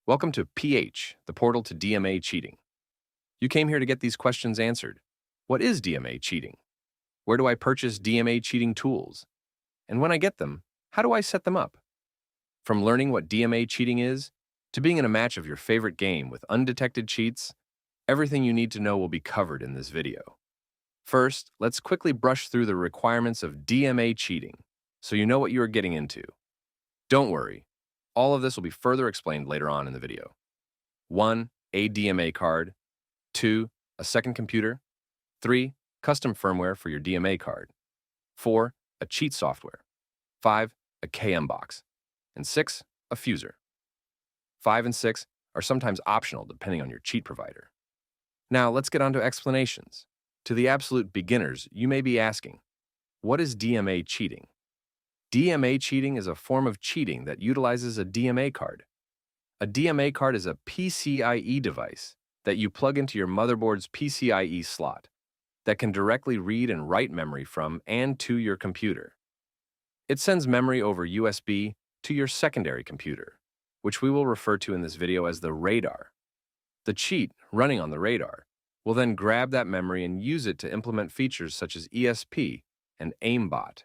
Welcome to PH, the portal to DMA cheating. You came here to get these questions answered. What is DMA cheating? Where do I purchase DMA cheating tools? And when I get them, how do I set them up? From learning what DMA cheating is, to being in a match of your favorite game with undetected cheats, everything you need to know will be covered in this video. First, let's quickly brush through the requirements of DMA cheating, so you know what you are getting into. Don't worry, all of this will be further explained later on in the video. 1. A DMA card. 2. A second computer. 3. Custom firmware for your DMA card. 4. A cheat software. 5. A KM box. And 6. A fuser. 5 and 6 are sometimes optional depending on your cheat provider. Now let's get on to explanations. To the absolute beginners, you may be asking, what is DMA cheating? DMA cheating is a form of cheating that utilizes a DMA card. A DMA card is a PCIe device that you plug into your motherboard's PCIe slot that can directly read and write memory from and to your computer. It sends memory over USB to your secondary computer, which we will refer to in this video as the radar. The cheat running on the radar will then grab that memory and use it to implement features such as ESP and aimbot.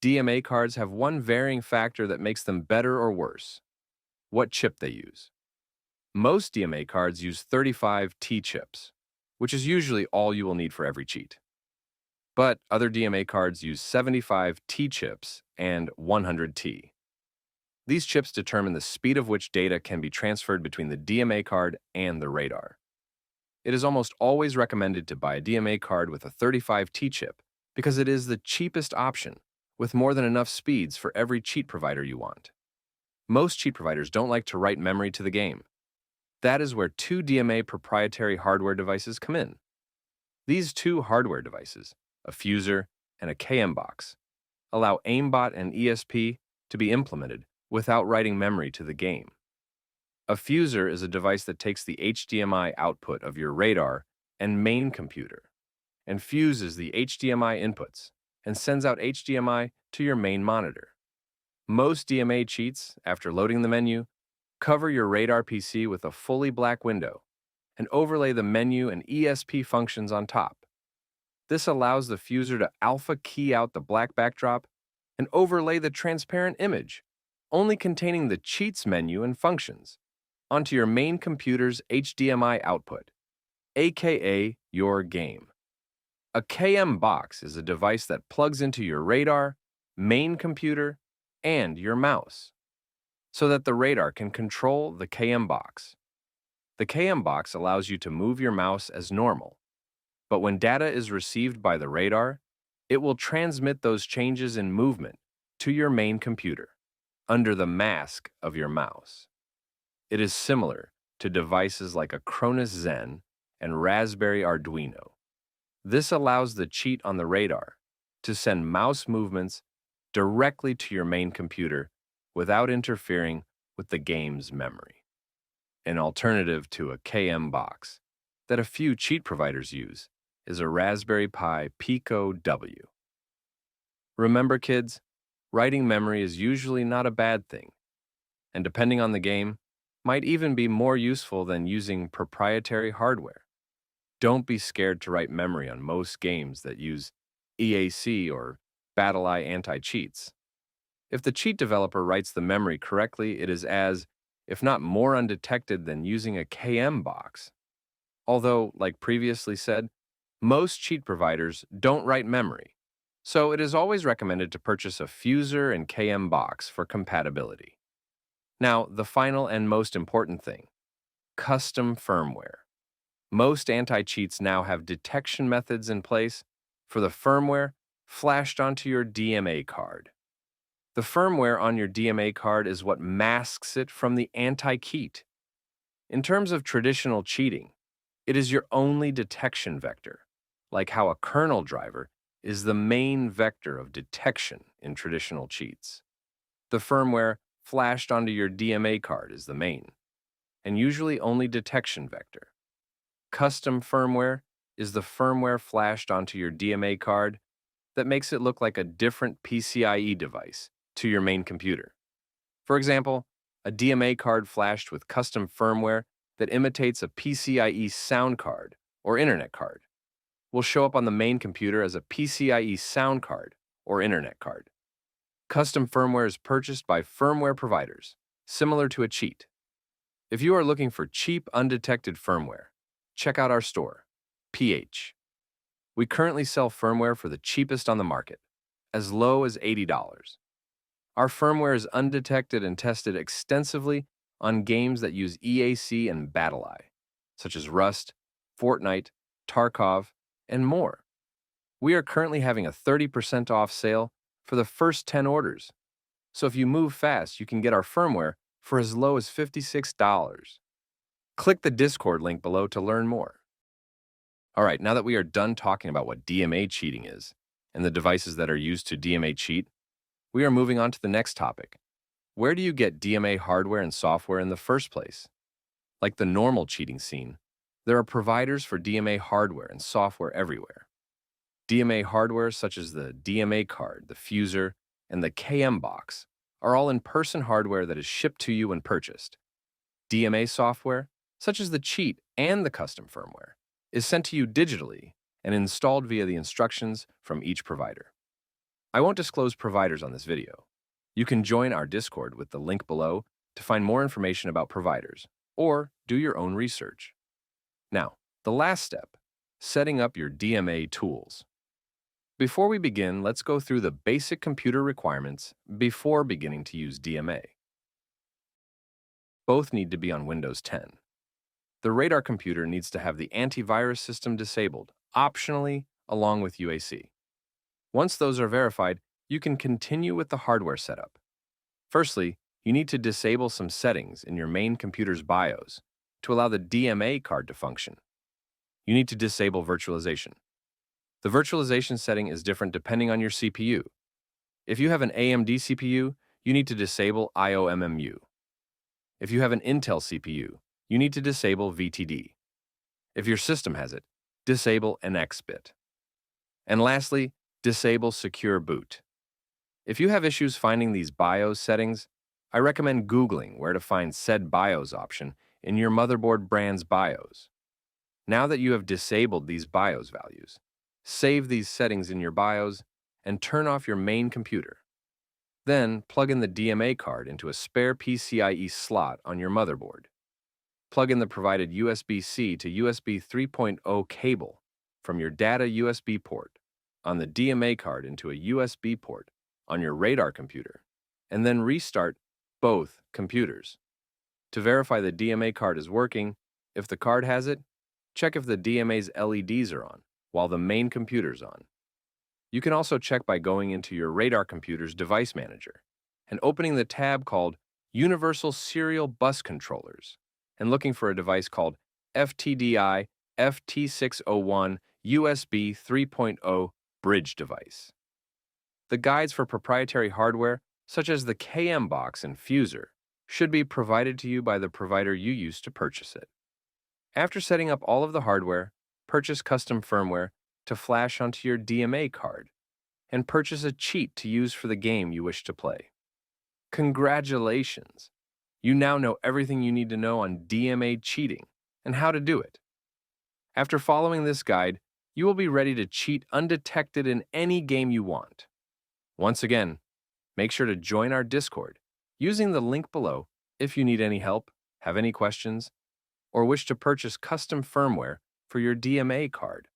DMA cards have one varying factor that makes them better or worse: what chip they use. Most DMA cards use 35T chips, which is usually all you will need for every cheat. But other DMA cards use 75T chips and 100T. These chips determine the speed of which data can be transferred between the DMA card and the radar. It is almost always recommended to buy a DMA card with a 35T chip because it is the cheapest option, with more than enough speeds for every cheat provider you want. Most cheat providers don't like to write memory to the game. That is where two DMA proprietary hardware devices come in. These two hardware devices, a fuser and a KM box, allow aimbot and ESP to be implemented without writing memory to the game. A fuser is a device that takes the HDMI output of your radar and main computer and fuses the HDMI inputs and sends out HDMI to your main monitor. Most DMA cheats, after loading the menu, cover your radar PC with a fully black window and overlay the menu and ESP functions on top. This allows the fuser to alpha key out the black backdrop and overlay the transparent image, only containing the cheats menu and functions, onto your main computer's HDMI output, aka your game. A KM box is a device that plugs into your radar, main computer, and your mouse, so that the radar can control the KM box. The KM box allows you to move your mouse as normal, but when data is received by the radar, it will transmit those changes in movement to your main computer under the mask of your mouse. It is similar to devices like a Cronus Zen and Raspberry Arduino. This allows the cheat on the radar to send mouse movements directly to your main computer without interfering with the game's memory. An alternative to a KM box that a few cheat providers use is a Raspberry Pi Pico W. Remember, kids, writing memory is usually not a bad thing, and depending on the game, might even be more useful than using proprietary hardware. Don't be scared to write memory on most games that use EAC or BattleEye anti-cheats. If the cheat developer writes the memory correctly, it is as, if not more undetected than using a KM box. Although, like previously said, most cheat providers don't write memory, so it is always recommended to purchase a fuser and KM box for compatibility. Now, the final and most important thing: custom firmware. Most anti-cheats now have detection methods in place for the firmware flashed onto your DMA card. The firmware on your DMA card is what masks it from the anti-cheat. In terms of traditional cheating, it is your only detection vector, like how a kernel driver is the main vector of detection in traditional cheats. The firmware flashed onto your DMA card is the main, and usually only detection vector. Custom firmware is the firmware flashed onto your DMA card that makes it look like a different PCIe device to your main computer. For example, A DMA card flashed with custom firmware that imitates a PCIe sound card or internet card will show up on the main computer as a PCIe sound card or internet card. Custom firmware is purchased by firmware providers, similar to a cheat. If you are looking for cheap, undetected firmware, check out our store, PH. We currently sell firmware for the cheapest on the market, as low as $80. Our firmware is undetected and tested extensively on games that use EAC and BattlEye, such as Rust, Fortnite, Tarkov, and more. We are currently having a 30% off sale for the first 10 orders. So if you move fast, you can get our firmware for as low as $56. Click the Discord link below to learn more. All right, now that we are done talking about what DMA cheating is and the devices that are used to DMA cheat, we are moving on to the next topic. Where do you get DMA hardware and software in the first place? Like the normal cheating scene, there are providers for DMA hardware and software everywhere. DMA hardware such as the DMA card, the fuser, and the KM box are all in-person hardware that is shipped to you when purchased. DMA software, such as the cheat and the custom firmware, is sent to you digitally and installed via the instructions from each provider. I won't disclose providers on this video. You can join our Discord with the link below to find more information about providers, or do your own research. Now, the last step, setting up your DMA tools. Before we begin, let's go through the basic computer requirements before beginning to use DMA. Both need to be on Windows 10. The Radar computer needs to have the antivirus system disabled, optionally, along with UAC. Once those are verified, you can continue with the hardware setup. Firstly, you need to disable some settings in your main computer's BIOS to allow the DMA card to function. You need to disable virtualization. The virtualization setting is different depending on your CPU. If you have an AMD CPU, you need to disable IOMMU. If you have an Intel CPU, you need to disable VTD. If your system has it, disable an X-bit. And lastly, disable Secure Boot. If you have issues finding these BIOS settings, I recommend Googling where to find said BIOS option in your motherboard brand's BIOS. Now that you have disabled these BIOS values, save these settings in your BIOS and turn off your main computer. Then plug in the DMA card into a spare PCIe slot on your motherboard. Plug in the provided USB-C to USB 3.0 cable from your data USB port on the DMA card into a USB port on your Radar computer, and then restart both computers. To verify the DMA card is working, if the card has it, check if the DMA's LEDs are on while the main computer's on. You can also check by going into your Radar computer's device manager and opening the tab called Universal Serial Bus Controllers and looking for a device called FTDI FT601 USB 3.0 Bridge device. The guides for proprietary hardware, such as the KM box and fuser, should be provided to you by the provider you use to purchase it. After setting up all of the hardware, purchase custom firmware to flash onto your DMA card, and purchase a cheat to use for the game you wish to play. Congratulations! You now know everything you need to know on DMA cheating and how to do it. After following this guide, you will be ready to cheat undetected in any game you want. Once again, make sure to join our Discord using the link below if you need any help, have any questions, or wish to purchase custom firmware for your DMA card.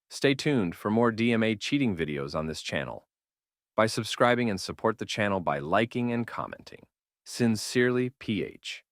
Stay tuned for more DMA cheating videos on this channel by subscribing, and support the channel by liking and commenting. Sincerely, PH.